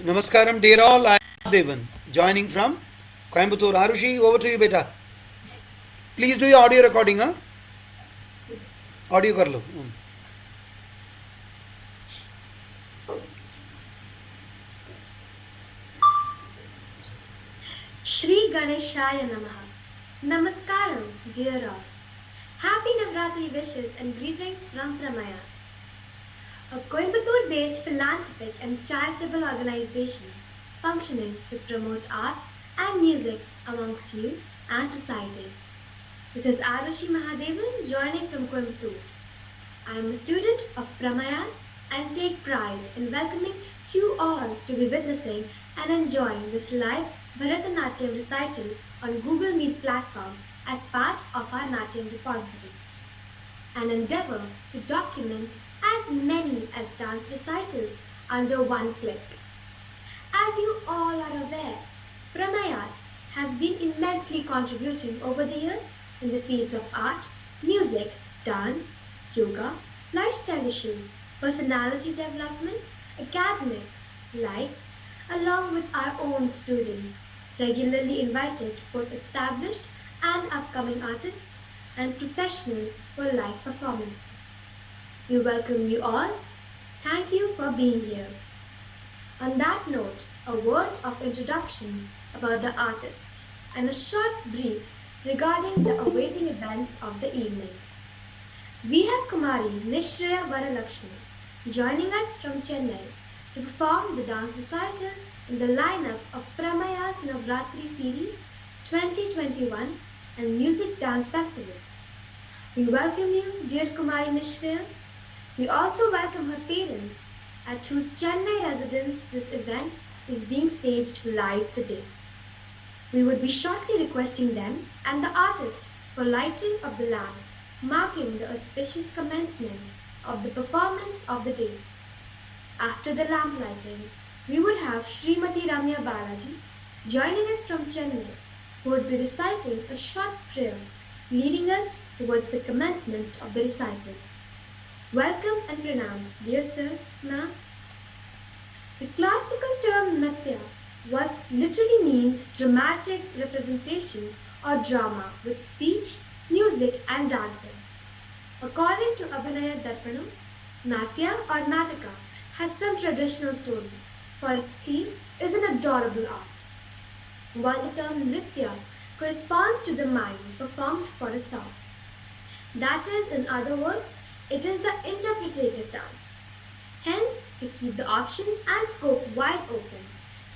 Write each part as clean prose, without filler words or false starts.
Namaskaram, dear all. I am Devan, joining from Coimbatore. Arushi, over to you, beta. Please do your audio recording, huh? Audio कर लो. Shri Ganeshaya Namaha. Namaskaram, dear all. Happy Navratri wishes and greetings from Pramaya, a Coimbatore-based philanthropic and charitable organization functioning to promote art and music amongst youth and society. This is Arushi Mahadevan joining from Coimbatore. I am a student of Pramayas and take pride in welcoming you all to be witnessing and enjoying this live Bharatanatyam recital on Google Meet platform as part of our Natyam repository. An endeavor to document as many as dance recitals under one click. As you all are aware, Pramayas has been immensely contributing over the years in the fields of art, music, dance, yoga, lifestyle issues, personality development, academics, likes, along with our own students, regularly invited both established and upcoming artists and professionals for live performances. We welcome you all. Thank you for being here. On that note, a word of introduction about the artist and a short brief regarding the awaiting events of the evening. We have Kumari Nishreya Varalakshmi joining us from Chennai to perform the dance recital in the lineup of Pramaya's Navratri Series 2021 and Music Dance Festival. We welcome you, dear Kumari Nishreya. We also welcome her parents, at whose Chennai residence this event is being staged live today. We would be shortly requesting them and the artist for lighting of the lamp, marking the auspicious commencement of the performance of the day. After the lamp lighting, we would have Srimati Ramya Balaji joining us from Chennai, who would be reciting a short prayer, leading us towards the commencement of the recital. Welcome and pranam, dear sir, ma'am. The classical term natya literally means dramatic representation or drama with speech, music and dancing. According to Abhinaya Darpanam, Natya or Natika has some traditional story, for its theme is an adorable art, while the term Nritya corresponds to the mime performed for a song. That is, in other words, it is the interpretative dance. Hence, to keep the options and scope wide open,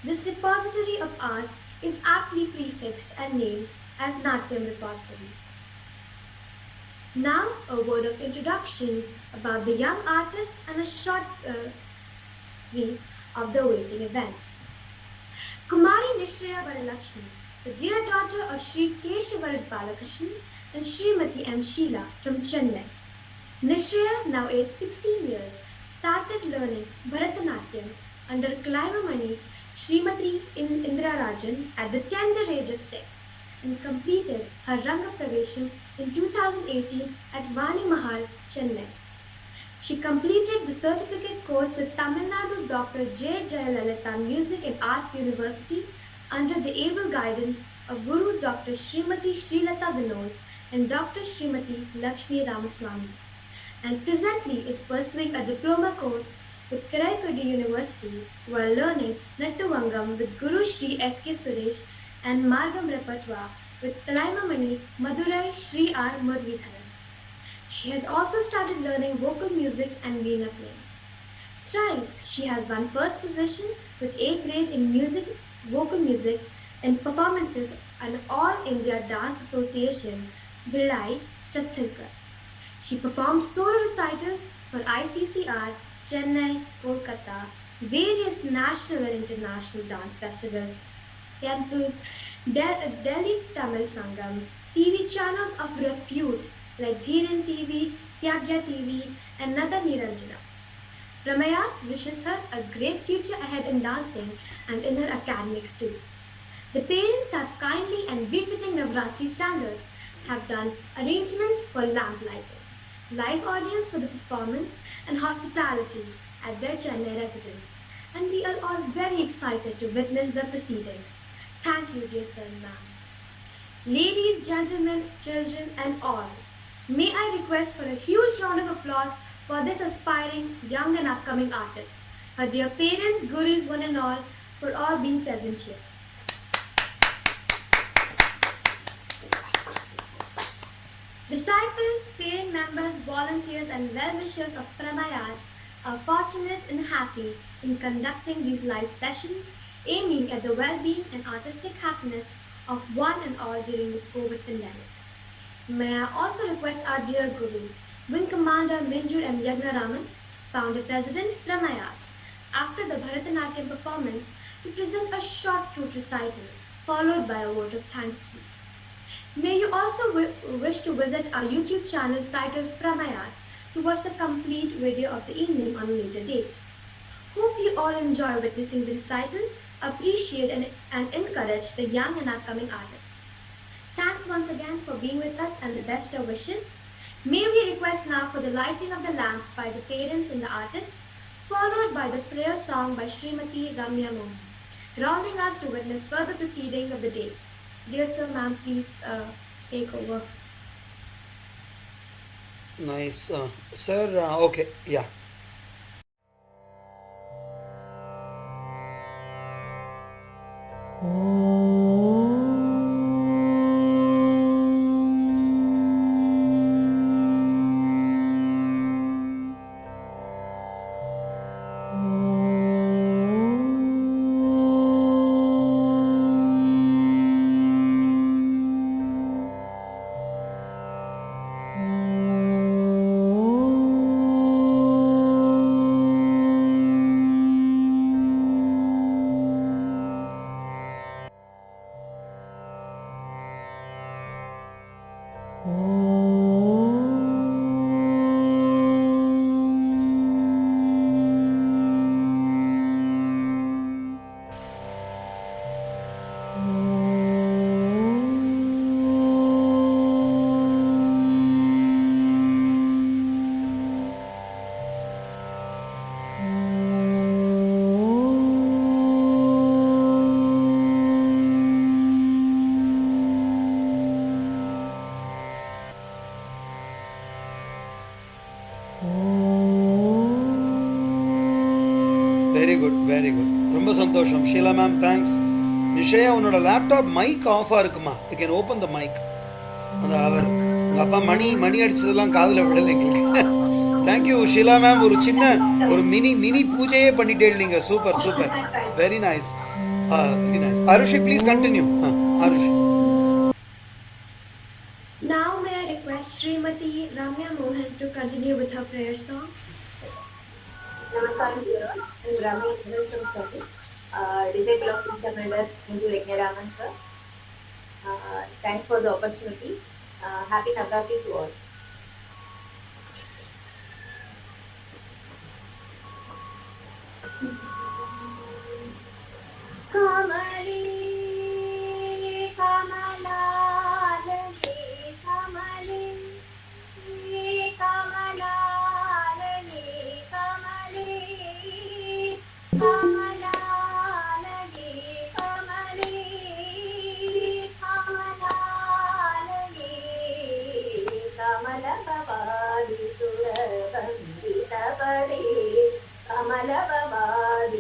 this repository of art is aptly prefixed and named as Natyam Repository. Now, a word of introduction about the young artist and a short brief of the awaiting events. Kumari Nishreya Varalakshmi, the dear daughter of Sri Keshavaraj Balakrishnan and Srimati M. Sheila from Chennai. Nishreya, now aged 16 years, started learning Bharatanatyam under Kalaimamani Srimati Indira Rajan at the tender age of 6 and completed her Ranga Pravesham in 2018 at Vani Mahal, Chennai. She completed the certificate course with Tamil Nadu Dr. J. Jayalalita Music and Arts University under the able guidance of Guru Dr. Srimati Srilata Vinod and Dr. Srimati Lakshmi Ramaswamy, and presently is pursuing a diploma course with Karaikudi University while learning Nattuvangam with Guru Sri S.K. Suresh and Margam Repertoire with Kalaimamani Madurai Sri R. Muralidharan. She has also started learning vocal music and veena playing. Thrice, she has won first position with 8th grade in vocal music and performances on All India Dance Association, Bhilai, Chhattisgarh. She performed solo recitals for ICCR, Chennai, Kolkata, various national and international dance festivals, temples, Delhi Tamil Sangam, TV channels of repute like Dhiren TV, Tyagya TV, and Nada Niranjana. Pramayas wishes her a great future ahead in dancing and in her academics too. The parents have kindly and befitting Navratri standards have done arrangements for lamp lighting, live audience for the performance and hospitality at their Chennai residence, and we are all very excited to witness the proceedings. Thank you, dear sir and ma'am. Ladies, gentlemen, children, and all, may I request for a huge round of applause for this aspiring, young, and upcoming artist, her dear parents, gurus, one and all, for all being present here. Disciples, parent members, volunteers, and well-wishers of Pramayas are fortunate and happy in conducting these live sessions aiming at the well-being and artistic happiness of one and all during this COVID pandemic. May I also request our dear Guru, Wing Commander Minjur M. Yagnaraman, Founder President Pramayas, after the Bharatanatyam performance, to present a short flute recital followed by a vote of thanks, please. May you also wish to visit our YouTube channel titled Pramayas to watch the complete video of the evening on a later date. Hope you all enjoy witnessing the recital, appreciate and encourage the young and upcoming artist. Thanks once again for being with us and the best of wishes. May we request now for the lighting of the lamp by the parents and the artist, followed by the prayer song by Srimati Ramya Mohan, rounding us to witness further proceedings of the day. Dear sir, ma'am, please take over. Nice. Sir, okay, yeah. Very good very good, ரொம்ப சந்தோஷம். Sheila ma'am thanks. நிஷயா, உன்னோட laptop mic ஆஃபாக இருக்குமா? You can open the mic. அந்த அவர் உங்கள் அப்பா மணி அடித்ததெல்லாம் காதில் விடலை எங்களுக்கு. Thank you Sheela ma'am. ஒரு சின்ன ஒரு மினி பூஜையே பண்ணிட்டே இல்லைங்க. Super super, very nice very nice. Arushi please continue. Arushi. Now may I request Srimati Ramya Mohan to continue with her prayer songs. Namaskaram, I'm Rami Chakri, disciple of Intermediate Hindu Yagnaraman sir. Thanks for the opportunity. Happy Navratri to all. Kamali, Kamalalani, Kamali, Kamalalani, Kamali, Kamalalani, Kamali, Kamalalani, Kamalabhavadi Surabandita Pari, Kamalabhavadi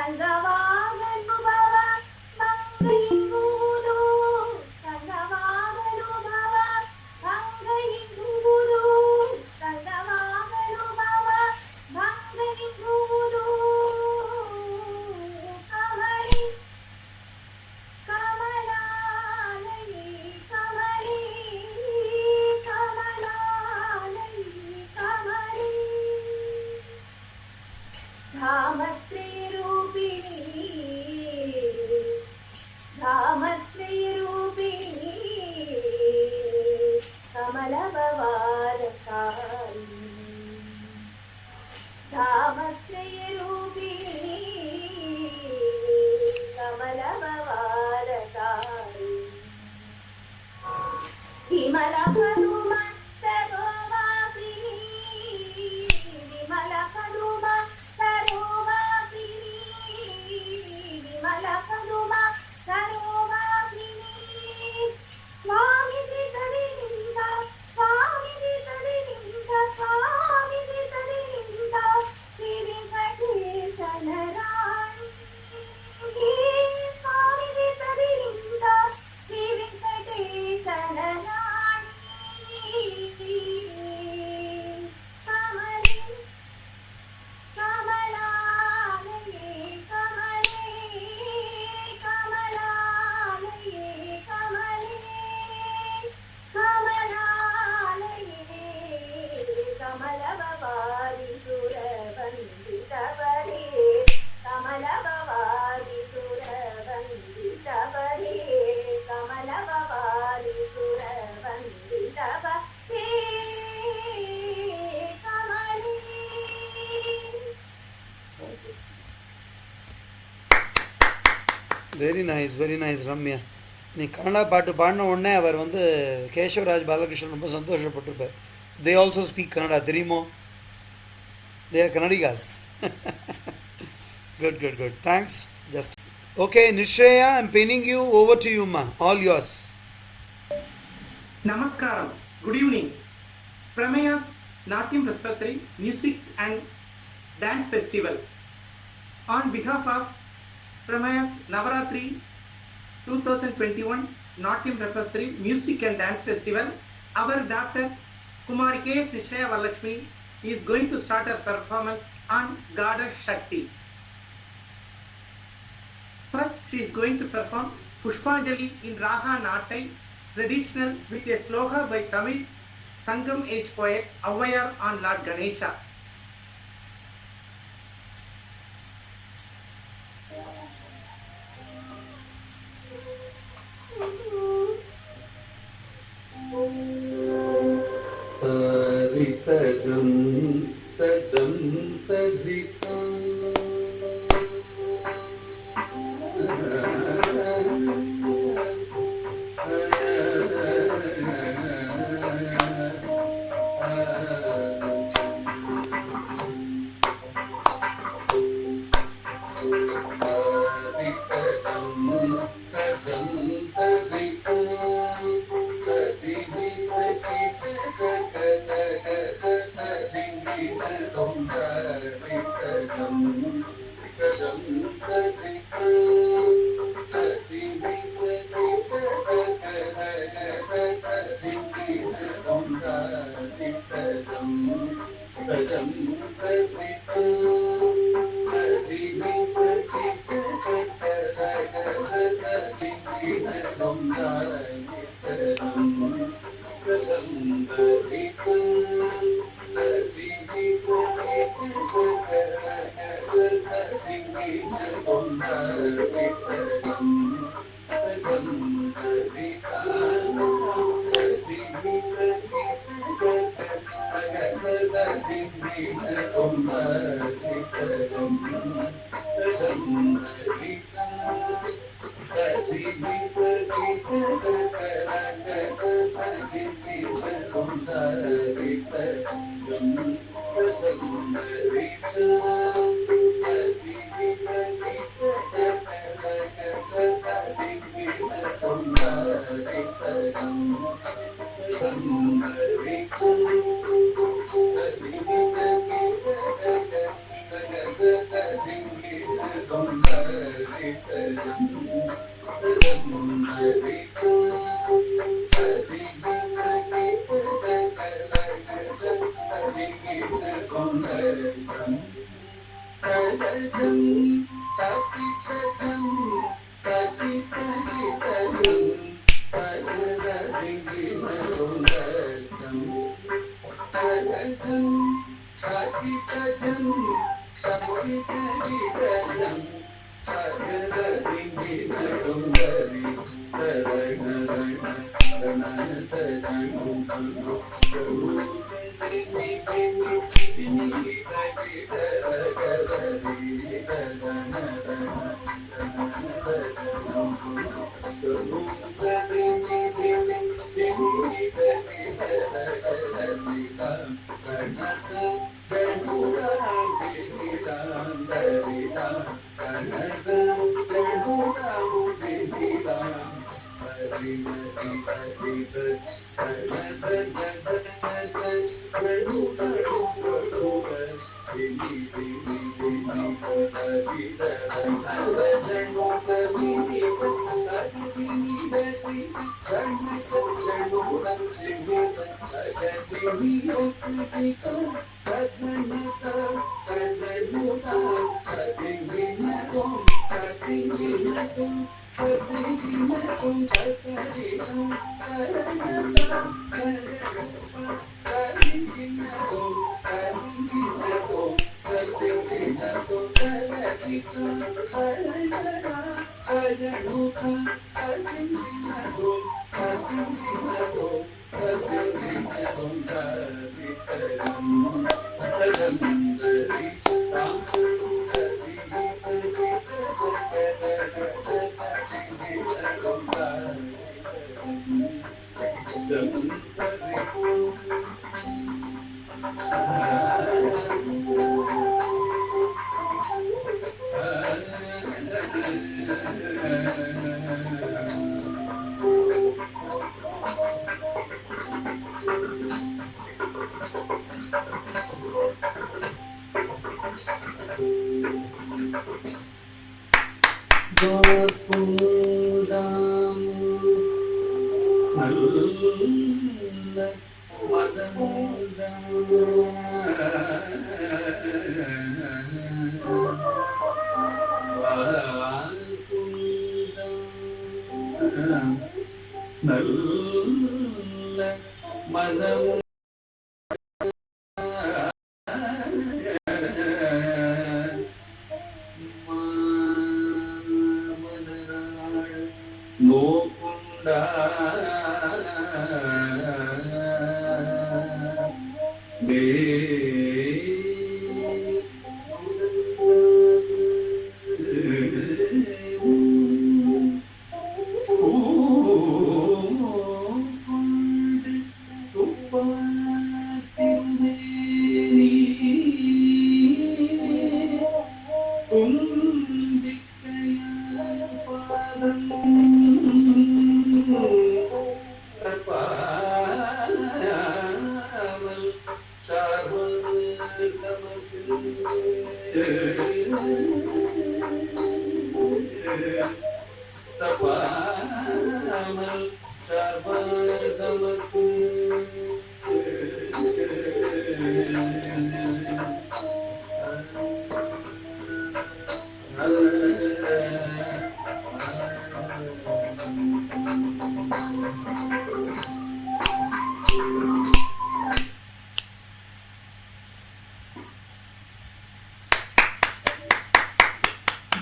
ಸಂಗವಾಗನುಭವ ಮಂಗನಿಂಗುವುದು ಸಂಗವಾಗನುಭವ ಮಂಗನಿಂಗುವುದು ಸಂಗವಾಗನುಭವ ಮಂಗನಿಂಗುವುದು ಕಮಲಿ ಕಮಲಾಲಯಿ ಕಮಲಿ ಕಮಲಾಲಯಿ ಕಮಲಿ धामत्रयरूपिणी धामत्रयरूपिणी कमलभवारकारिणी धामत्रयरूपिणी कमलभवारकारिणी विमलपदुम सरोवासिनी विमलपदुम सरोवासिनी विमलपदुम सरोवासिनी स्वामी तदिनिन्द स्वामी तदिनिन्द स्वामी तदिनिन्द श्री वेंकटेशन राणि स्वामी तदिनिन्द श्री वेंकटेशन राणि कमले कमलालये कमले कमलालये कमले कमलालये कमलभवारि सुरवन्दितवरे कमलभवारि सुरवन्दितवरे कमलभवारि सुरवन्दितवरे कमले வெரி நைஸ் ரம்யா. நீ கன்னடா பாட்டு பாடின உடனே அவர் வந்து கேசவராஜ் பாலகிருஷ்ணன் ரொம்ப சந்தோஷப்பட்டிருப்பார். தே ஆல்சோ ஸ்பீக் கன்னடா, தெரியுமோ? They are Kannadigas. Good thanks. Just okay Nishreya, I'm pinning you over to you மா, all yours. Namaskaram. Good evening. Pramaya's Natyam Raspathri Music and Dance Festival. On behalf of Pramaya's Navaratri 2021 Natyam Raspathri Music and Dance Festival, our daughter Kumari K. Nishaya Varalakshmi is going to start her performance on Goddess Shakti. First, she is going to perform Pushpanjali in Raga Natai, traditional, with a sloka by Tamil Sangam age poet Avvayar on Lord Ganesha. Tadam tadam tadita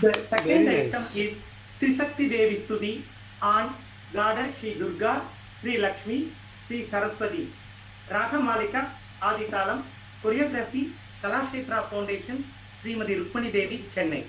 The second Very item nice. is Trisakti Devi Stuti on Goddess Sri Durga, Sri Lakshmi, Sri Saraswati. Raga Malika, Adi Talam, Choreography, Kalakshetra Foundation, Srimati Rukmani Devi, Chennai.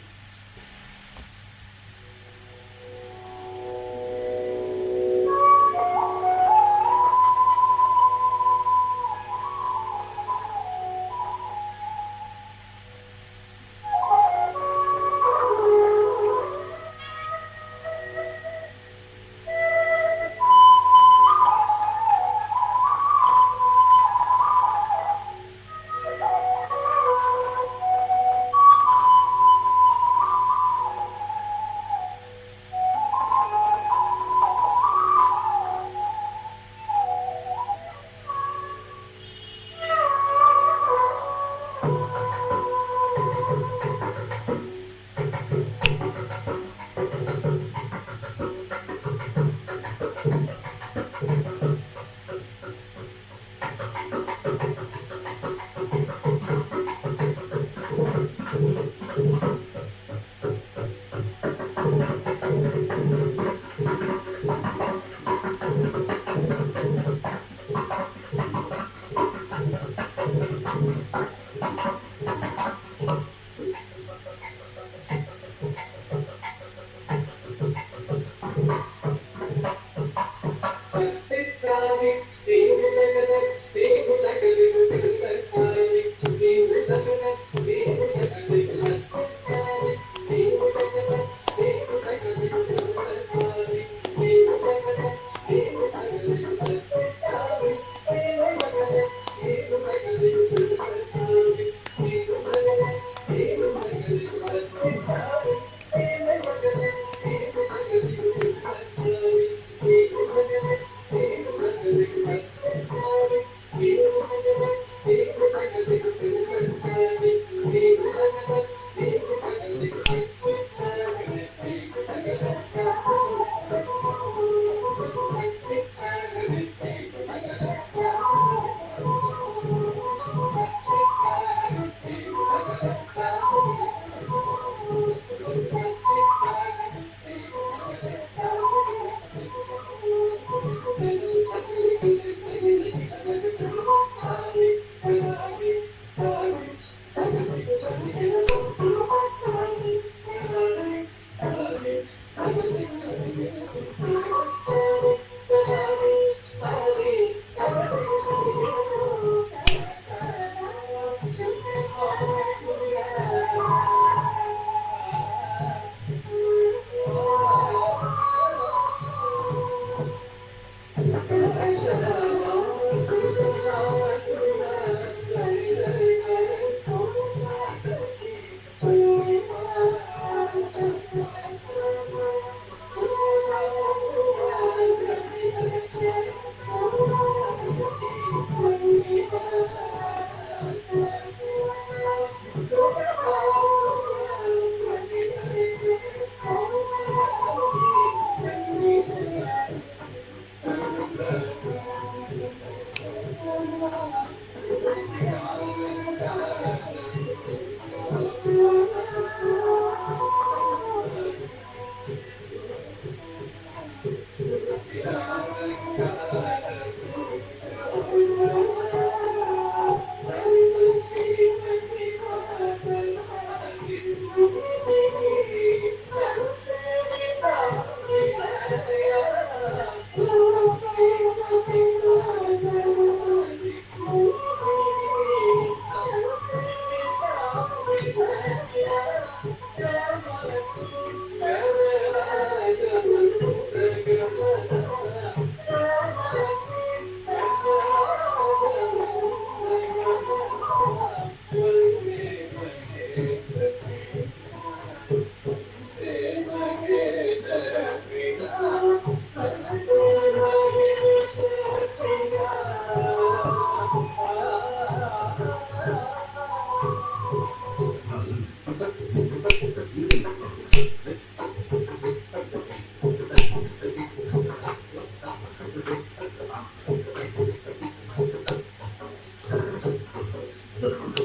சொல்லுமா.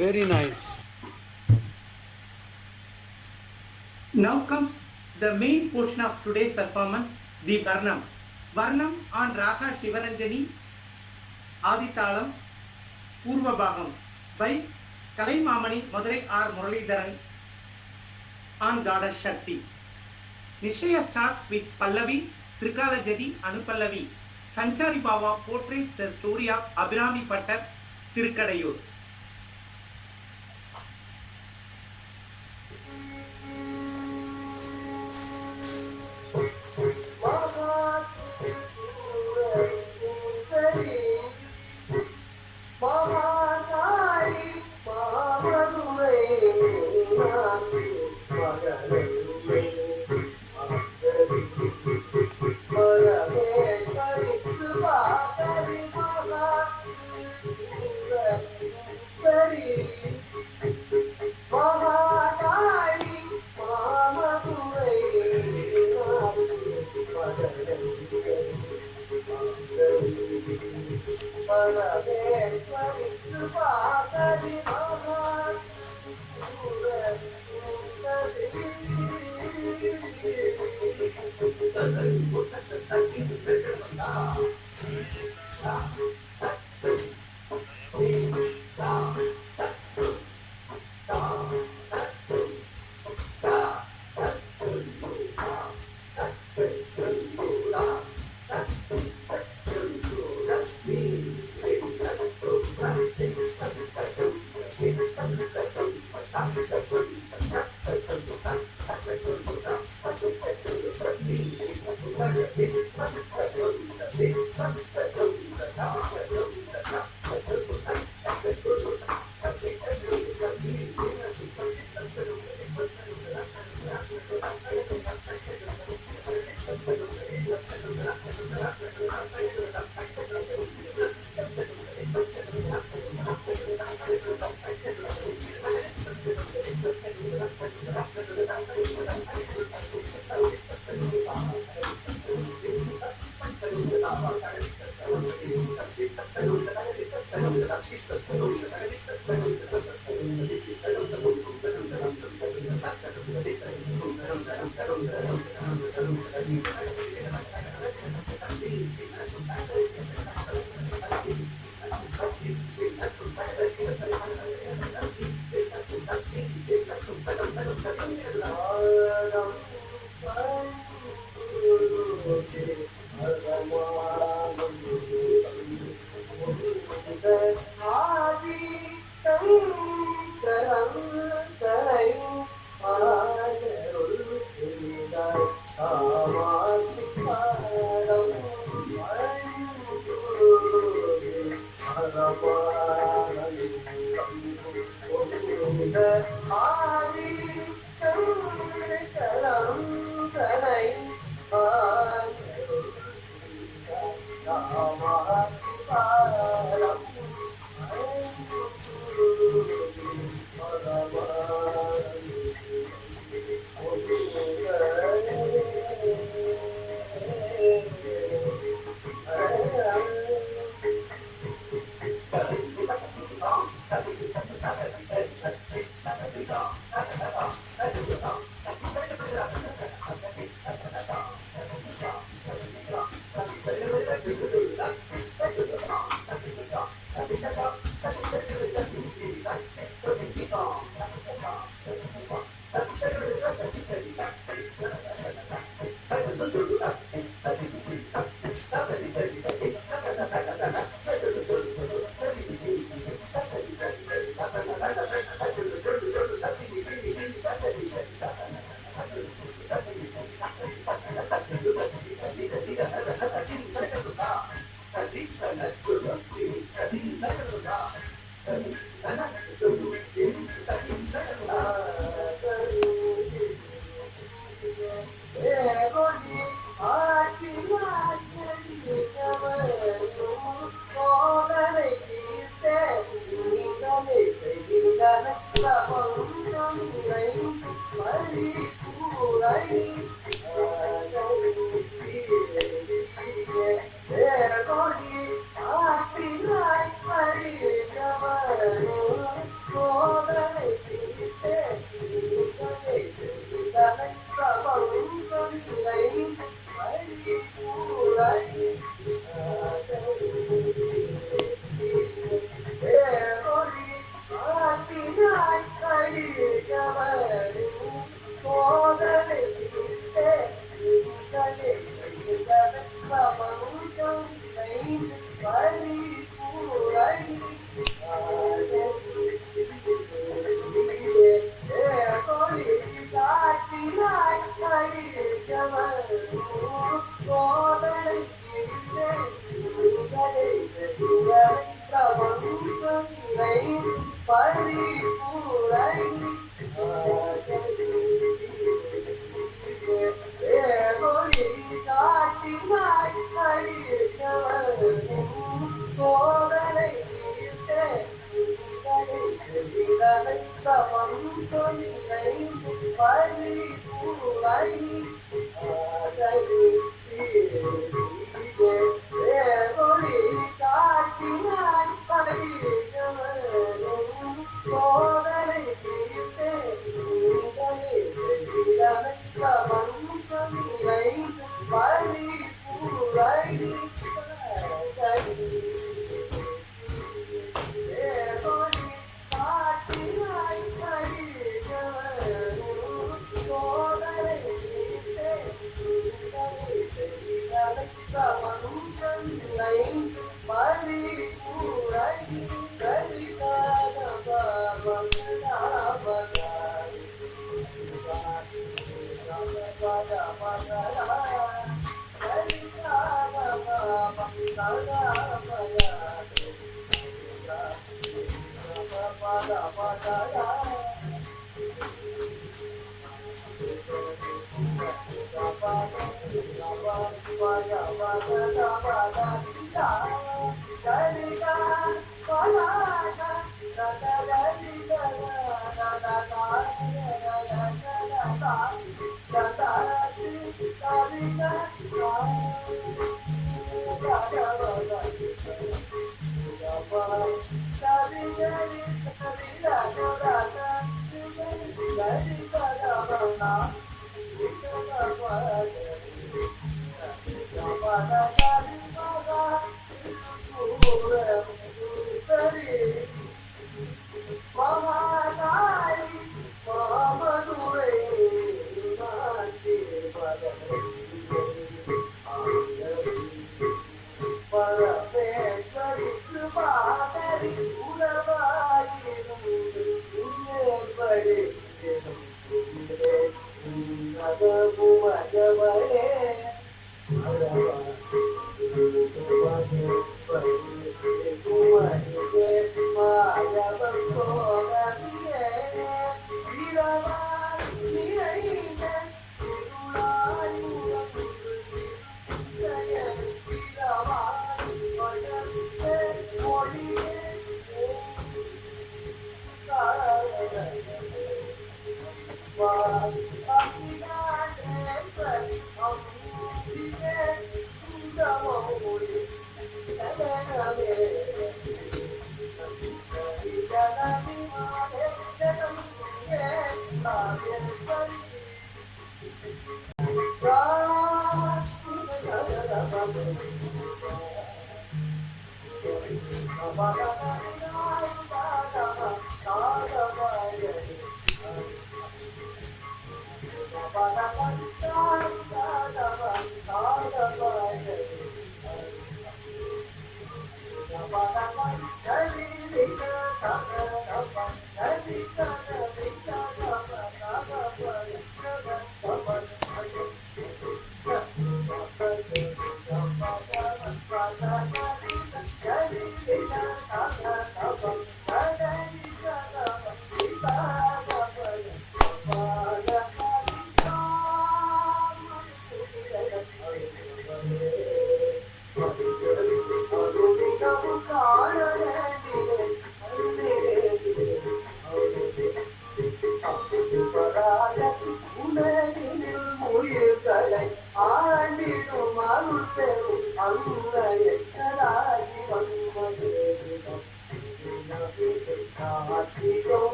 Very nice. Now comes the main portion of today's performance, the Varnam. Varnam on Raga Shivaranjani, Aditalam, Purva Bhagam by Kalai Mamani Madurai R. Muralidharan on Goddess Shakti. Nishaya starts with Pallavi, Trikala Jadi, Anupallavi. Sanchari Baba portrays the story of Abhinami Pattar, Tirukadayur. Mama,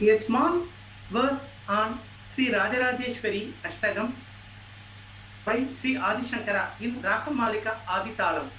A small verse on Sri Rajarajeshwari Ashtagam by Sri Adi Shankara in Rakamalika Adi Talam.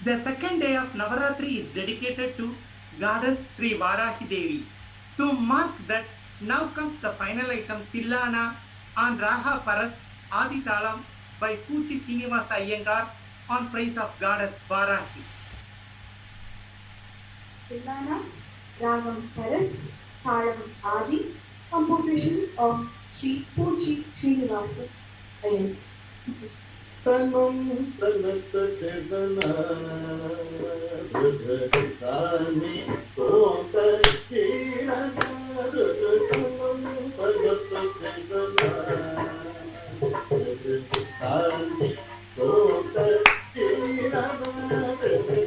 The second day of Navaratri is dedicated to Goddess Sri Varahi Devi. To mark that Now comes the final item, Tillana on Raha Paras Adi Talam by Puchi Srinivasa Iyengar on praise of goddess Varanasi. Tilana, Ragam Paras, Talam Adi, composition of Sri Puchi Srinivasa Iyengar. तनं तनत देवना तानि तोत कीरा तनं तनत देवना तानि तोत कीरा तानि तोत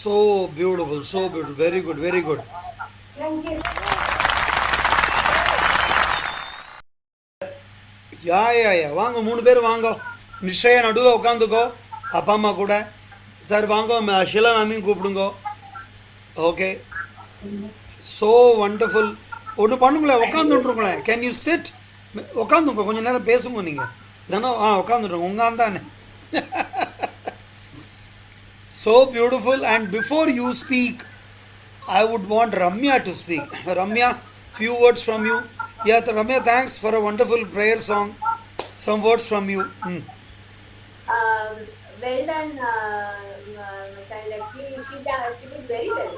So beautiful, so beautiful. Very good, very good. Thank you. யா வாங்க 3 பேர் வாங்க. நிச்சய நடுவில் உட்காந்துக்கோ அப்பா அம்மா கூட. சார் வாங்க, ஷீலா மேமையும் கூப்பிடுங்க. Okay, so wonderful. ஒன்று பண்ணுங்களேன், உட்காந்துட்ருங்களேன். Can you sit? உட்காந்துங்க, கொஞ்சம் நேரம் பேசுங்க நீங்கள். தானே உட்காந்துட்ருங்க, உங்காந்தானே. So beautiful. And before you speak, I would want Ramya to speak. Ramya, few words from you. Yeah, Ramya, thanks for a wonderful prayer song. Some words from you. Well done, my child. Actually, she did very well.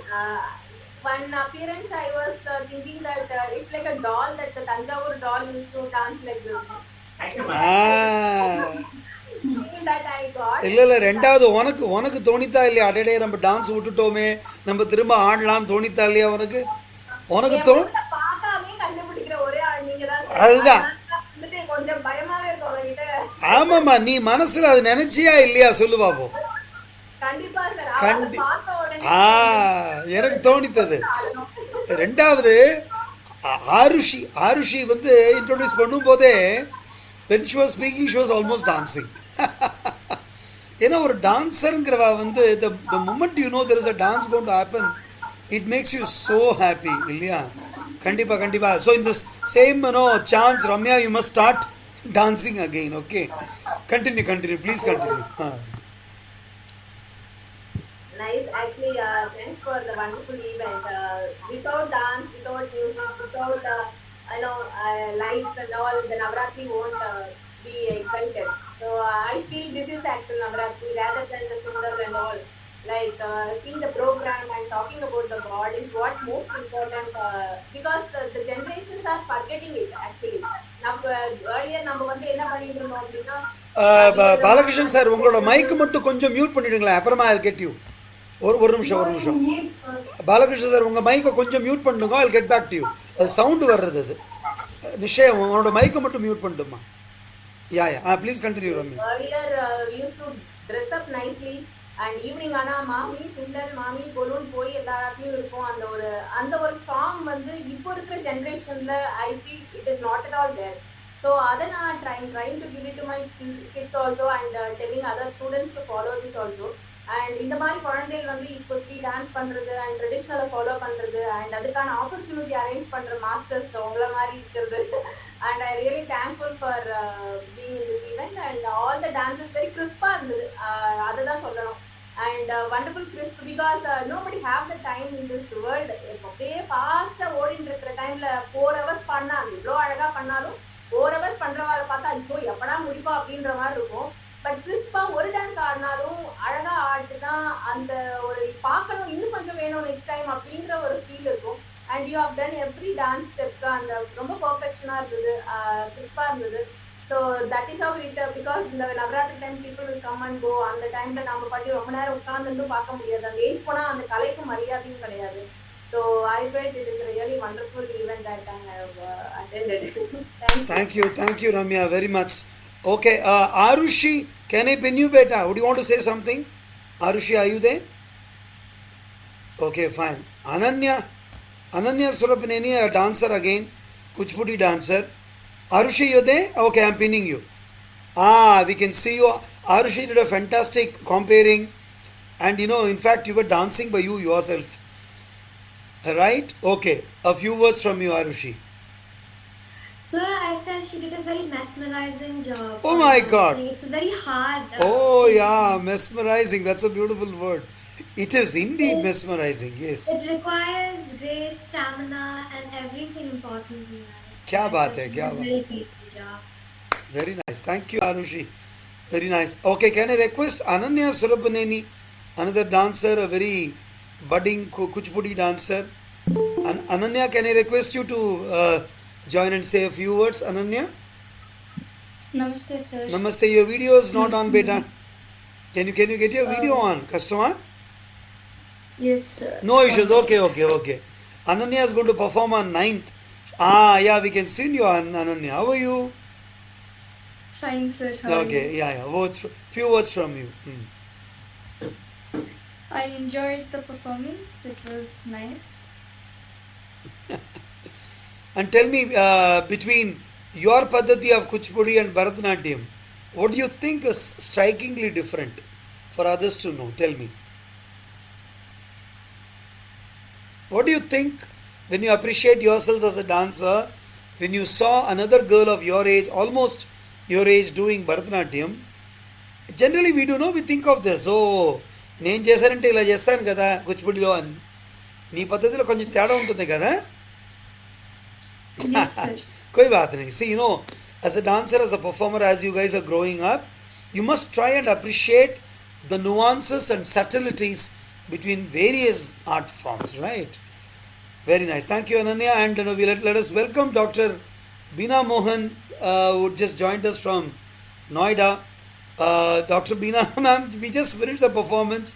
One appearance, I was thinking that it's like a doll, that the Tanjavur doll used to dance like this. That I got. இல்லை ரெண்டாவது உனக்கு தோணித்தா இல்லையா? அடடே நம்ம dance விட்டுட்டோமே, நம்ம திரும்ப ஆடலாம் தோணித்தா இல்லையா உனக்கு? உனக்கு பார்க்காமே கண்டுபிடிக்கிற ஒரே ஆள் நீங்க தான். அதுதான். கொஞ்சம் பயமாவே இருக்கும் அவங்ககிட்ட. ஆமாம்மா, நீ மனசுல அது நினைச்சியா இல்லையா சொல்லு பாப்போம். கண்டிப்பா சார். பார்த்த உடனே எனக்கு தோணித்தது. ரெண்டாவது ஆருஷி வந்து இன்ட்ரோடியூஸ் பண்ணும் போதே when she was speaking she was almost dancing. ஏன்னா ஒரு டான்ஸருங்கிறவ வந்து the moment you know there is a dance going to happen, it makes you so happy இல்லையா? கண்டிப்பா. So in this same chance, Ramya, you must start dancing again. Okay, continue, please continue. Nice. Actually, thanks for the wonderful event. Without dance, without music, without lights and all, the Navratri won't be excited. So I feel this is the actual Navratri rather than the Sundar and all. Like seeing the program and talking about the God is what most important, because the generations are forgetting it actually. Earlier நம்ம வந்து என்ன பண்ணிட்டு இருந்தோம் அப்படின்னா, Balakrishnan sir உங்களோட mic மட்டும் கொஞ்சம் mute பண்ணிடுங்களேன், அப்புறமா I'll get you. ஒரு நிமிஷம். பாலகிருஷ்ணன் சார் உங்கள் மைக்கை கொஞ்சம் மியூட் பண்ணுங்க, I'll get back to you. அது சவுண்டு வர்றது. அது நிச்சயம் உங்களோட மைக்கை மட்டும் மியூட் பண்ணிட்டுமா. Please continue Ramya. Earlier we used to dress up nicely and evening ஆனா மாமி சுண்டல் மாமி பொலூன் போய் எல்லாத்தையும் இருக்கும். அந்த ஒரு சாங் வந்து இப்போ இருக்கிற ஜென்ரேஷன்ல I feel it is not at all there. So அதை நான் trying to give it to my kids also and telling other students to follow this also. And இந்த மாதிரி குழந்தைகள் வந்து இப்போதைக்கு டான்ஸ் பண்றது அண்ட் ட்ரெடிஷ்னலை ஃபாலோ பண்றது அண்ட் அதுக்கான ஆப்பர்ச்சுனிட்டி அரேஞ்ச் பண்ற மாஸ்டர்ஸ் உங்களை மாதிரி இருக்கிறது. And I really thankful for being in this event and all the dances very கிறிஸ்பா இருந்தது. அதை தான் சொல்லணும். And wonderful crisp because nobody have the time in this world. அப்படியே ஃபாஸ்டா ஓடிட்டு இருக்கிற டைம்ல 4 hours பண்ணா இவ்வளோ அழகா பண்ணாலும் 4 hours பண்றவாறு பார்த்தா இப்போ எப்படா முடிப்பா அப்படின்ற மாதிரி இருக்கும். பட் கிறிஸ்பா ஒரு டான்ஸ் ஆடினாலும் அழகா ஆடிட்டு தான் அந்த ஒரு பார்க்கணும், இன்னும் கொஞ்சம் வேணும் நெக்ஸ்ட் டைம் அப்படின்ற ஒரு ஃபீல் இருக்கும். And you have done every dance steps அந்த ரொம்ப பர்ஃபெக்ஷனாக இருந்தது, கிறிஸ்பா இருந்தது. So that is how it. Because இந்த Navaratri time people will come and go. அந்த டைம்ல நம்ம பண்ணி ரொம்ப நேரம் உட்கார்ந்துட்டு பார்க்க முடியாது. அந்த ஏஜ் போனால் அந்த கலைக்கும் மரியாதையும் கிடையாது. So I felt it is really wonderful event that I have attended. Thank you Ramya very much. Okay, Arushi, can I pin you beta? Would you want to say something? Arushi, are you there? Okay, fine. Ananya Surapineni, a dancer again, Kuchipudi dancer. Arushi, you there? Okay, I'm pinning you. We can see you. Arushi did a fantastic comparing, and in fact you were dancing by you yourself. Right? Okay. A few words from you, Arushi. Sir, I felt she did a very mesmerizing job Oh on my God. dancing. It's a very hard Oh thing. yeah, mesmerizing. That's a beautiful word. It is indeed It, mesmerizing. Yes. it requires grace, stamina, and everything important in life. So क्या I बात felt है she क्या did a बात. very peaceful job. Very nice. Thank you, Arushi. Very nice. Okay, can I request Ananya Surapaneni, another dancer, a very budding Kuchipudi dancer. Ananya, can I request you to join and say a few words, Ananya? Namaste, sir. Namaste. Your video is not on, Namaste, beta. madam. Can you get your video Uh, on, customer? yes, sir. No issues. One Okay, minute. okay, okay. Ananya is going to perform on 9th. Ah, yeah, we can see you, Ananya. How are you? Fine, sir. How are you? Okay, yeah, yeah. Few words from you. I enjoyed the performance. It was nice. And tell me, between your Paddhati of Kuchipudi and Bharatanatyam, what do you think is strikingly different for others to know? Tell me. What do you think when you appreciate yourselves as a dancer, when you saw another girl of your age, almost your age, doing Bharatanatyam? Generally, we think of this. Oh, నేను చేశానంటే ఇలా చేస్తాను కదా కూచిపూడిలో అని నీ పద్ధతిలో కొంచెం తేడా ఉంటుంది కదా Yes, sir. कोई बात नहीं. See, as a dancer, as a performer, as you guys are growing up, you must try and appreciate the nuances and subtleties between various art forms, right? Very nice. Thank you, Ananya. And let us welcome Dr. Beena Mohan, who just joined us from Noida. Dr. Beena, ma'am, we just finished the performance.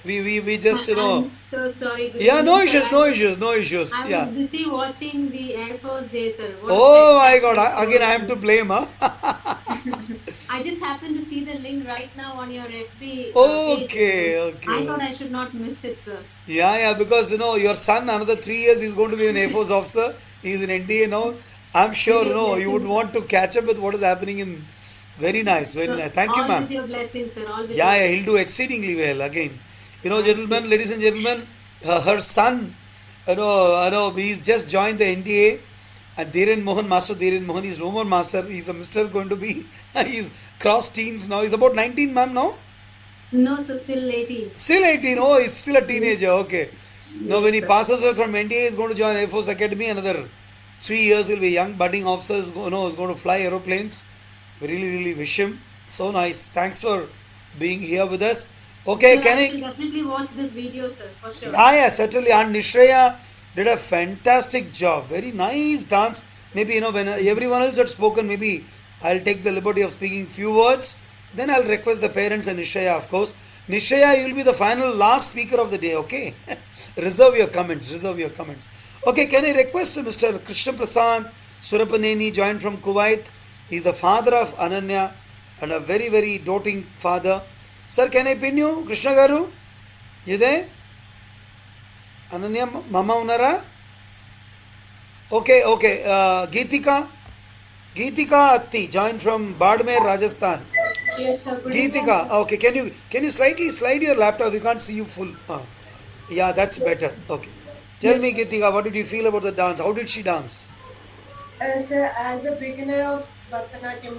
We just, I'm so sorry. Good yeah, no evening, sir. issues, no issues, no issues. I Yeah. was busy watching the Air Force Day, sir. What a Oh my God! fantastic Again, I am to story. blame, huh? I just happened to see the link right now on your FB Okay, page. okay. I thought I should not miss it, sir. Yeah, because your son, another 3 years, is going to be an Air Force officer. He's in NDA now. I'm sure, Yes, you would sir. want to catch up with what is happening in. Very nice, very So, nice. Thank you, all ma'am. with your blessings, sir. All with Yeah, your he'll do exceedingly well again. Thank Gentlemen, you. ladies and gentlemen, her son, he's just joined the NDA. And Dhiren Mohan, Master Dhiren Mohan, he's no more master. He's a mister going to be. He's crossed teens now. He's about 19, ma'am, now? No, sir. Still 18. Still 18. Oh, he's still a teenager. Okay. Now, when he Yes, sir. passes away from NDA, he's going to join Air Force Academy. Another 3 years, he'll be young budding officer. Is going to fly aeroplanes. We really, really wish him. So nice. Thanks for being here with us. Okay, Sir, can I I? will definitely watch this video, sir, for sure. Yeah, certainly. And Nishreya did a fantastic job. Very nice dance. Maybe, when everyone else had spoken, maybe I'll take the liberty of speaking few words. Then I'll request the parents and Nishreya, of course. Nishreya, you'll be the final last speaker of the day, okay? Reserve your comments. Okay, can I request Mr. Krishna Prasad Surapaneni, joined from Kuwait? He's the father of Ananya and a very, very doting father. Sir, can I pin you? Krishna Garu? You there? Ananya, Mama Unara? Okay. Geetika Atti, joined from Badmer, Rajasthan. Yes, sir. Good evening. Geetika, okay. Can you slightly slide your laptop? We can't see you full. Yeah, that's better. Okay. Tell me, Geetika, what did you feel about the dance? How did she dance? Sir, as a beginner of Bharatanatyam,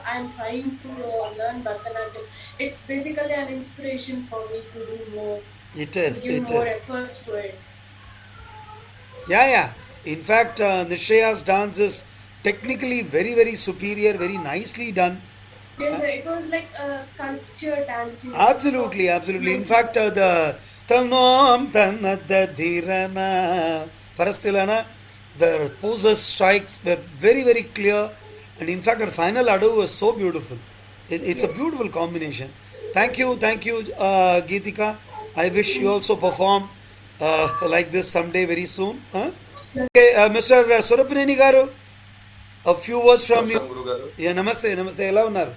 I'm trying to learn Bharatanatyam. It's basically an inspiration for me to do more, It to is. give more efforts to it. Yeah. In fact, Nishreya's dance is technically very, very superior, very nicely done. Yes, sir, it was like a sculpture dancing. Absolutely. In fact, the Tannom Tanadhirana Parastilana, the poses, strikes were very, very clear. And in fact, her final adu was so beautiful. It's a beautiful combination. Thank you, Geetika. I wish you also perform like this someday very soon. Huh? Okay, Mr. Surapaneni garu, a few words from you. Namaskar, Guru Garu. Yeah, namaste. Ela unnaru?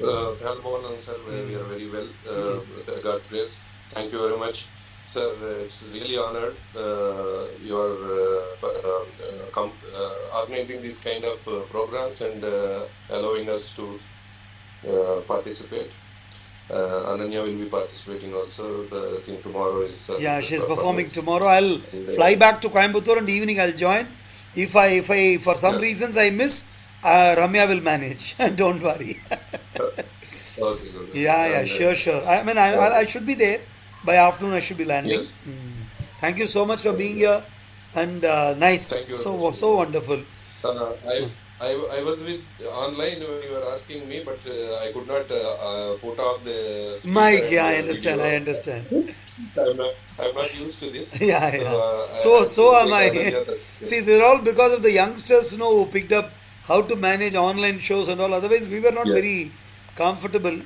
Well, Mohan, sir, we are very well. God bless. Thank you very much, sir. It's really honored you are organizing these kind of programs and allowing us to participate. Ananya will be participating also. I think tomorrow is Yeah, she's performing performance. tomorrow. I'll And, fly back to Coimbatore and evening I'll join. If I for some yeah. reasons I miss, Ramya will manage. Don't worry. Okay, good. Yeah, And, sure. I mean, I should be there by afternoon. I should be landing. yes, Thank you so much for being here, and nice, thank you very much. so wonderful. Uh, I, I was with online when you were asking me, but I could not put on the speaker Mike, and yeah, I the understand. video. I understand. I'm not used to this. Yeah, So yeah. I had So to am take I. Ananya's See, assistance. they're all because of the youngsters, who picked up how to manage online shows and all. Otherwise, we were not Yes, very comfortable.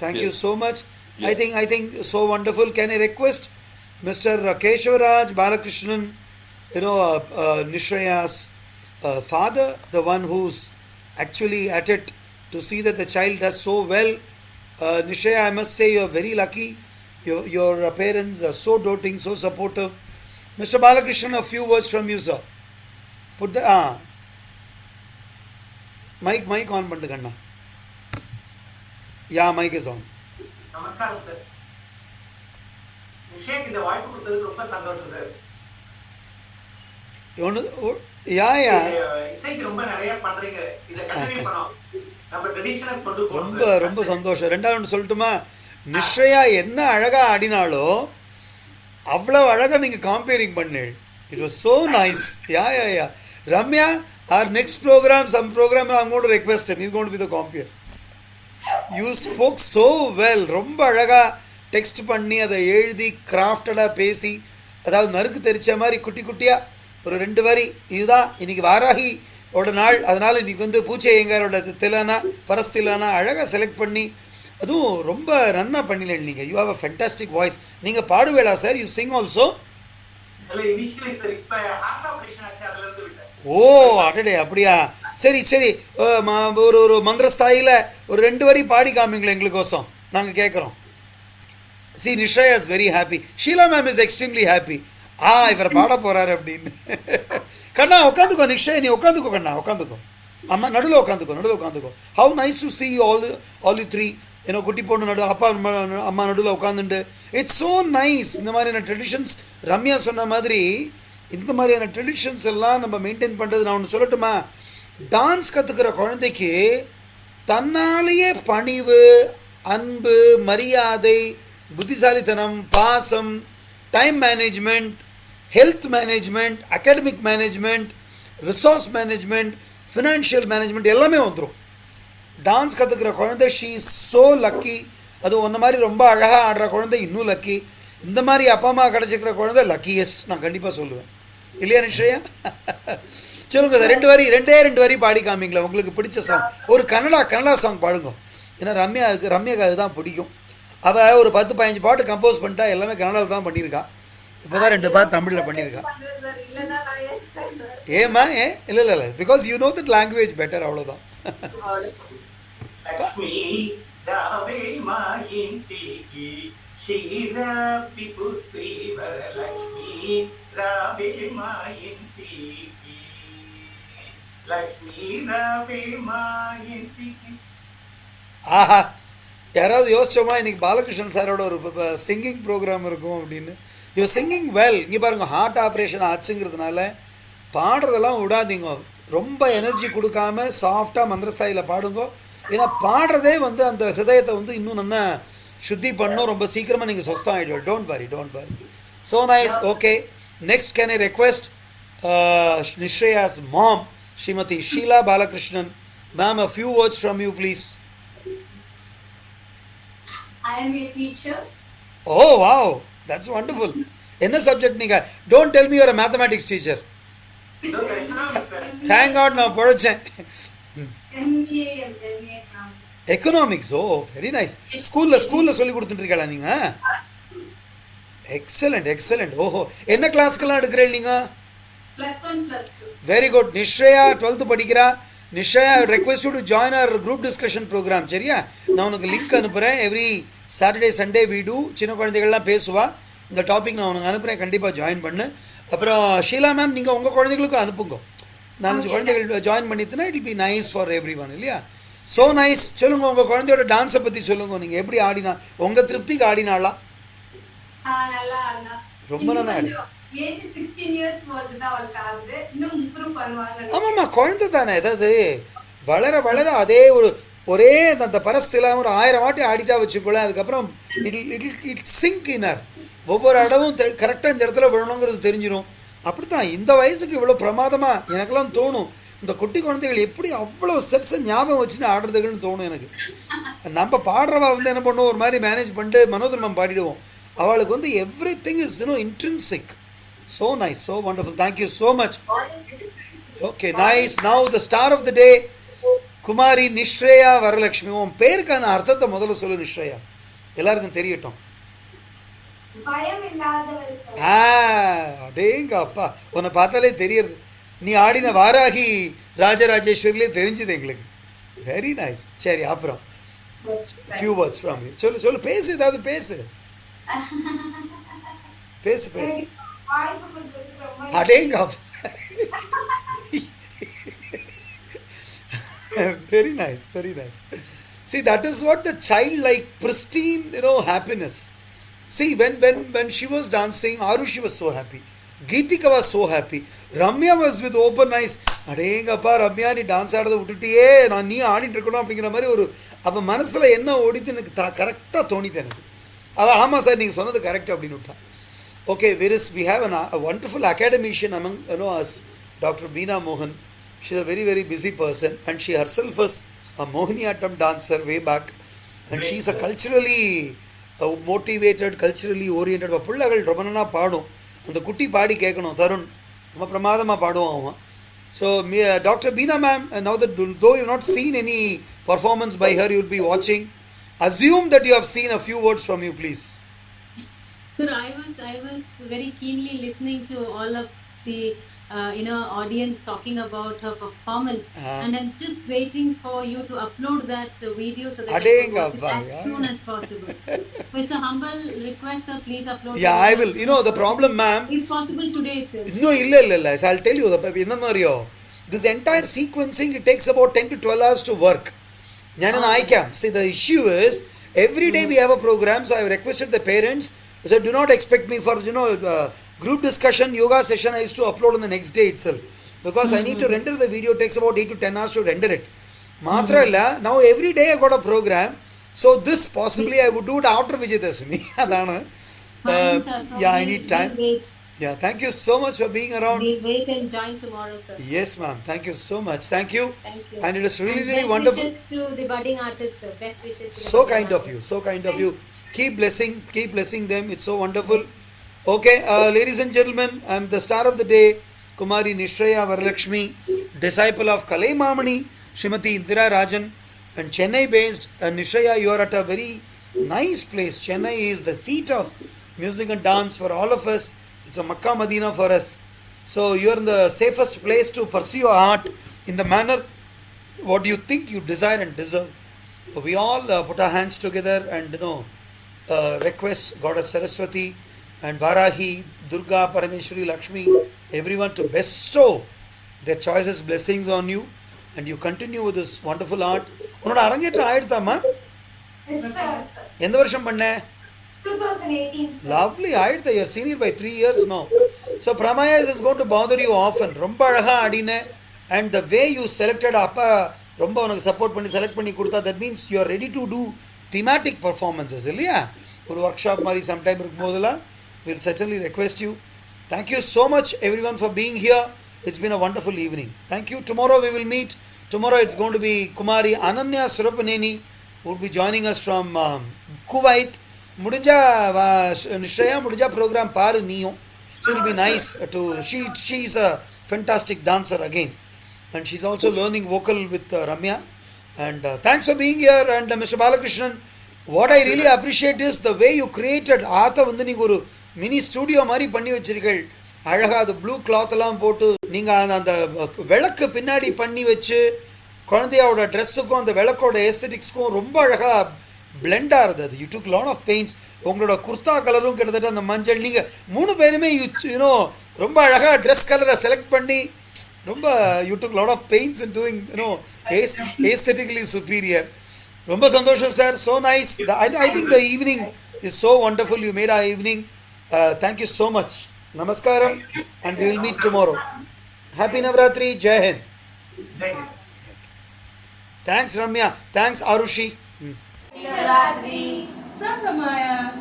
Thank you yes, so much. yes. I think so wonderful. Can I request Mr. Keshavaraj Balakrishnan, Nishraya's father, the one who's actually at it to see that the child does so well. Nishraya, I must say you're very lucky. Your parents are so doting, so supportive. Mr. Balakrishnan, a few words from you, sir. Put the mic on பண்ணு கண்ணா. Yeah, mic is on. நமஸ்காரம் sir. நிஷேக் இந்த வாய்ப்பு கொடுத்ததுக்கு ரொம்ப சந்தோஷம் sir. You want to, yeah. இசைக்கு ரொம்ப நிறைய பண்றீங்க. இதை கண்டினியூ பண்ணோம். நம்ம ட்ரெடிஷனை கொண்டு போகணும் ரொம்ப சார். ரொம்ப சந்தோஷம். ரெண்டாவது ஒன்று சொல்லட்டுமா, நிஷ்ரயா என்ன அழகா ஆடினாலோ அவ்வளோ அழகா நீங்க காம்பேரிங் பண்ணு. It was so nice. Yeah. Ramya, our next program, some program I'm going to request him. He's going to be the compere. You spoke so well. ரொம்ப அழகா டெக்ஸ்ட் பண்ணி அதை எழுதி கிராஃப்டடாக பேசி, அதாவது நறுக்கு தெரிச்ச மாதிரி குட்டி குட்டியாக ஒரு 2 வரி, இதுதான் இன்னைக்கு வாராகி ஓட நாள், அதனால் இன்னைக்கு வந்து பூச்சை ஐயங்காரோட திலானா பரஸ்திலானா அழகாக செலக்ட் பண்ணி, அதுவும் ரொம்ப நன்னா பண்ணில நீங்கள். You have a fantastic voice. நீங்கள் பாடுவேளா சார்? You sing also? இல்ல இனிஷியலி சார் இப்ப ஹார்ட் ஆபரேஷன் ஆச்சு அதுல இருந்து விட்டேன். ஓ, அடடே, அப்படியா? சரி ஒரு மந்திரஸ்தாயில் ஒரு 2 வரி பாடி காமிங்களேன் எங்களுக்கோசம், நாங்கள் கேட்குறோம். See, Nishraya is very happy. Sheila ma'am is extremely happy. இவர் பாட போறாரு அப்படின்னு. கண்ணா உட்காந்துக்கோ நிஷ்ரயா, நீ உட்காந்துக்கோ கண்ணா, உட்காந்துக்கோ. அம்மா நடுவில் உட்காந்துக்கோ. How nice to see all you three. குட்டி பொண்ணு அப்பா அம்மா நடுவில் உட்காந்துட்டு, இட்ஸ் ஸோ நைஸ். இந்த மாதிரியான ட்ரெடிஷன்ஸ் ரம்யா சொன்ன மாதிரி இந்த மாதிரியான ட்ரெடிஷன்ஸ் எல்லாம் நம்ம மெயின்டைன் பண்ணுறது. நான் ஒன்று சொல்லட்டுமா, டான்ஸ் கற்றுக்கிற குழந்தைக்கு தன்னாலேயே பணிவு, அன்பு, மரியாதை, புத்திசாலித்தனம், பாசம், time management, health management, academic management, resource management, financial management எல்லாமே வந்துடும். டான்ஸ் கற்றுக்கிற குழந்தை ஷீ இஸ் ஸோ லக்கி. அது ஒன்றை மாதிரி ரொம்ப அழகாக ஆடுற குழந்தை இன்னும் லக்கி. இந்த மாதிரி அப்பா அம்மா கிடச்சிக்கிற குழந்தை லக்கியஸ்ட், நான் கண்டிப்பாக சொல்லுவேன். இல்லையா நிஷ்ரயா? சொல்லுங்க சார், 2 வரி பாடி காமிங்களா உங்களுக்கு பிடிச்ச சாங். ஒரு கன்னடா சாங் பாடுங்க. ஏன்னா ரம்யாவுக்கு அதுதான் பிடிக்கும். அவள் ஒரு 10-15 பாட்டு கம்போஸ் பண்ணிட்டா, எல்லாமே கன்னடாவில் தான் பண்ணியிருக்கா. இப்போ தான் 2 பாட்டு தமிழில் பண்ணியிருக்கா. ஏம்மா இல்லை because you know that language better, அவ்வளோதான். லக்ஷ்மி ராவே மாயின்டிகி ஷீராபி புத்ரி வரலக்ஷ்மி ராவே மாயின்டிகி லக்ஷ்மி ராவே மாயின்டிகி. ஆஹா, யாராவது யோசிச்சோமா இன்னைக்கு பாலகிருஷ்ணன் சாரோட ஒரு சிங்கிங் ப்ரோக்ராம் இருக்கும் அப்படின்னு? You singing well. இங்கே பாருங்க, ஹார்ட் ஆப்ரேஷன் ஆச்சுங்கிறதுனால பாடுறதெல்லாம் விடாதீங்க. ரொம்ப எனர்ஜி கொடுக்காம சாஃப்டாக மந்திரஸ்தாயில் பாடுங்க. ஏன்னா பாடுறதே வந்து அந்த ஹிருதயத்தை வந்து இன்னும் நல்லா சுத்தி பண்ணும். ரொம்ப சீக்கிரமாக நீங்கள் சொஸ்தம் ஆகிடுவோம். Don't worry. So nice. Okay, next can I request Nishreyas ma'am, Shrimati Sheela Balakrishnan. Ma'am, a few words from you please. I am a teacher. Oh wow, that's wonderful. என்ன சப்ஜெக்ட் நீங்கள்? Don't tell me your a mathematics teacher. Thank God நான் பிழைச்சேன். Economics. Oh, very nice. ஸ்கூலில் சொல்லி கொடுத்துட்டுருக்கீங்களா நீங்கள்? Excellent. ஓஹோ, என்ன கிளாஸ்க்கெல்லாம் எடுக்கிறீங்க நீங்கள்? +1 +2. Very good. நிஷ்ரயா 12th படிக்கிறா. Nishreya, request you to join our group discussion programme. சரியா? நான் உனக்கு லிங்க் அனுப்புகிறேன். எவ்ரி சாட்டர்டே சண்டே வீடு சின்ன குழந்தைகள்லாம் பேசுவா. இந்த டாபிக் நான் உனக்கு அனுப்புகிறேன், கண்டிப்பாக ஜாயின் பண்ணு. அப்புறம் ஷீலா மேம், நீங்கள் உங்கள் குழந்தைகளுக்கும் அனுப்புங்க. 4-5 குழந்தைகள் ஜாயின் பண்ணிட்டுனா it will be nice for everyone, இல்லையா? So nice. சொல்லுங்க உங்கள் குழந்தையோட டான்ஸை பற்றி சொல்லுங்க. நீங்கள் எப்படி ஆடினா, உங்கள் திருப்திக்கு ஆடினாளா? நல்லா ஆடினா. ரொம்ப நல்லா ஆடி. ஏஜ் 16 இயர்ஸ் தான் அவளுக்கு ஆகுது. இன்னும் இம்ப்ரூவ் பண்ணுவாங்க. ஆமாம்மா, குழந்தை தானே. ஏதாவது வளர வளர அதே ஒரே அந்த பரஸ்திலாம் ஒரு 1000 வாட்டி ஆடிட்டா வச்சுக்கொள்ள, அதுக்கப்புறம் இட் சிங்க் இனர். ஒவ்வொரு இடமும் கரெக்டாக இந்த இடத்துல விழணுங்கிறது தெரிஞ்சிடும். அப்படித்தான் இந்த வயசுக்கு இவ்வளோ பிரமாதமாக எனக்கெல்லாம் தோணும். இந்த குட்டி குழந்தைகள் எப்படி அவ்வளோ ஸ்டெப்ஸை ஞாபகம் வச்சுன்னு ஆடுறதுக்குன்னு தோணும் எனக்கு. நம்ம பாடுறவா என்ன பண்ணுவோம், ஒரு மாதிரி மேனேஜ் பண்ணிட்டு மனோதர்மம் பாடிடுவோம். அவளுக்கு everything is intrinsic. So nice, so wonderful. Thank you so much. Okay, nice. Now the star of the day, Kumari Nishreya Varalakshmi. உன் பேருக்கான அர்த்தத்தை முதல்ல சொல்லு நிஸ்ரேயா, எல்லாருக்கும் தெரியட்டும். அடேங்க அப்பா, உன்னை பார்த்தாலே தெரியுது. நீ ஆடின வாராகி ராஜராஜேஸ்வரிலே தெரிஞ்சுது எங்களுக்கு. Very nice. சரி, அப்புறம் ஃபியூ வேர்ட்ஸ் ஃப்ரம் யூ. சொல்லு சொல்லு, பேசு, ஏதாவது பேசு பேசு பேசு. அடேங்க அப்பா. Very nice, very nice. See, that is what the child-like, pristine, happiness. See, when she was dancing, Arushi was so happy. Geetika was so happy. Ramya was with open eyes. அடேங்கப்பா ரம்யா, நீ டான்ஸ் ஆடுறதை விட்டுட்டியே, நான் நீ ஆடிட்டு இருக்கணும் அப்படிங்கிற மாதிரி ஒரு அவள் மனசில் என்ன ஓடித்து எனக்கு கரெக்டாக தோணித்து எனக்கு. அவள் ஆமாம் சார் நீங்கள் சொன்னது கரெக்ட் அப்படின்னு விட்டான். Okay, we have a wonderful academician among us, Dr. Beena Mohan. She is a very, very busy person, and she herself was a Mohiniyattam dancer way back, and she is a culturally motivated, culturally oriented. பிள்ளைகள் ரொம்ப நல்லா பாடும். அந்த குட்டி பாடி கேட்கணும். தருண் ரொம்ப பிரமாதமாக பாடுவோம் அவன். So Dr. Beena ma'am, now that though you have not seen any performance by her, you will be watching. Assume that you have seen a few words from you, please. Sir, I was very keenly listening to all of the audience talking about her performance, and I'm just waiting for you to upload that video so that I can watch it as soon as possible. So it's a humble request, sir. Please upload. Yeah, I will. The problem, ma'am. If possible today itself. No, illa. So I'll tell you. This entire sequencing, it takes about 10 to 12 hours to work. I can see the issue is every day we have a program, so I have requested the parents. So do not expect me for group discussion yoga session. I used to upload on the next day itself because I need to render the video. It takes about 8 to 10 hours to render it. Matra illa, now every day I got a program, so this possibly I would do it after Vijayadashami. Yeah, I need time. Yeah, thank you so much for being around. We'll wait and join tomorrow, sir. Yes, ma'am. Thank you so much. Thank you. Thank you. And it is really, and really best wonderful. Wishes to the budding artists, sir. Best wishes. To So the kind of you. So kind of you. Keep blessing them. It's so wonderful. Okay, ladies and gentlemen, I'm the star of the day, Kumari Nishraya Varalakshmi, disciple of Kalai Mamani, Srimati Indira Rajan, and Chennai based. Nishraya, you are at a very nice place. Chennai is the seat of music and dance for all of us. It's a Makkah Madina for us. So you are in the safest place to pursue your art in the manner what you think you desire and deserve. We all put our hands together and request Goddess Saraswati and Varahi, Durga, Parameshwari, Lakshmi, everyone to bestow their choicest blessings on you, and you continue with this wonderful art. உன்னோட அரங்கேற்றம் ஆயிடுதாம்மா? எந்த வருஷம் பண்ண? 2018. Lovely, ஆயிடுதா. You're senior by 3 years now. So Pramayas is going to bother you often. ரொம்ப அழகா ஆடின, and the way you selected அப்பா ரொம்ப உனக்கு சப்போர்ட் பண்ணி செலக்ட் பண்ணி கொடுத்தா, that means you are ready to do thematic performances இல்லையா? ஒரு ஒர்க் ஷாப் மாதிரி சம்டைம் இருக்கும்போதெல்லாம் we'll certainly request you. Thank you so much everyone for being here. It's been a wonderful evening. Thank you. Tomorrow we will meet. Tomorrow it's going to be Kumari Ananya Surapaneni who will be joining us from Kuwait. Mudinja Nishraya Mudinja program paru niyo. So it will be nice to she is a fantastic dancer again, and she's also learning vocal with Ramya. And thanks for being here. And Mr. Balakrishnan, what I really appreciate is the way you created ஆத்த நீங்கள் ஒரு mini studio மாதிரி பண்ணி வச்சிருக்கீர்கள். அழகாக அது blue cloth எல்லாம் போட்டு நீங்கள் அந்த விளக்கு பின்னாடி பண்ணி வச்சு குழந்தையோட ட்ரெஸ்ஸுக்கும் அந்த விளக்கோட ஏஸ்தட்டிக்ஸ்க்கும் ரொம்ப அழகாக பிளெண்டாக இருந்தது. அது you took lot of paints. உங்களோட குர்தா கலரும் கிட்டத்தட்ட அந்த மஞ்சள், நீங்கள் 3 பேருமே ரொம்ப அழகாக ட்ரெஸ் கலரை செலக்ட் பண்ணி ரொம்ப you took lot of paints in doing aesthetically superior. ரொம்ப சந்தோஷம் sir. So nice. I think the evening is so wonderful. You made our evening. Thank you so much. Namaskaram, and we will meet tomorrow. Happy Navratri. Jai Hind. Thanks Ramya. Thanks Arushi. Navratri from Ramayas.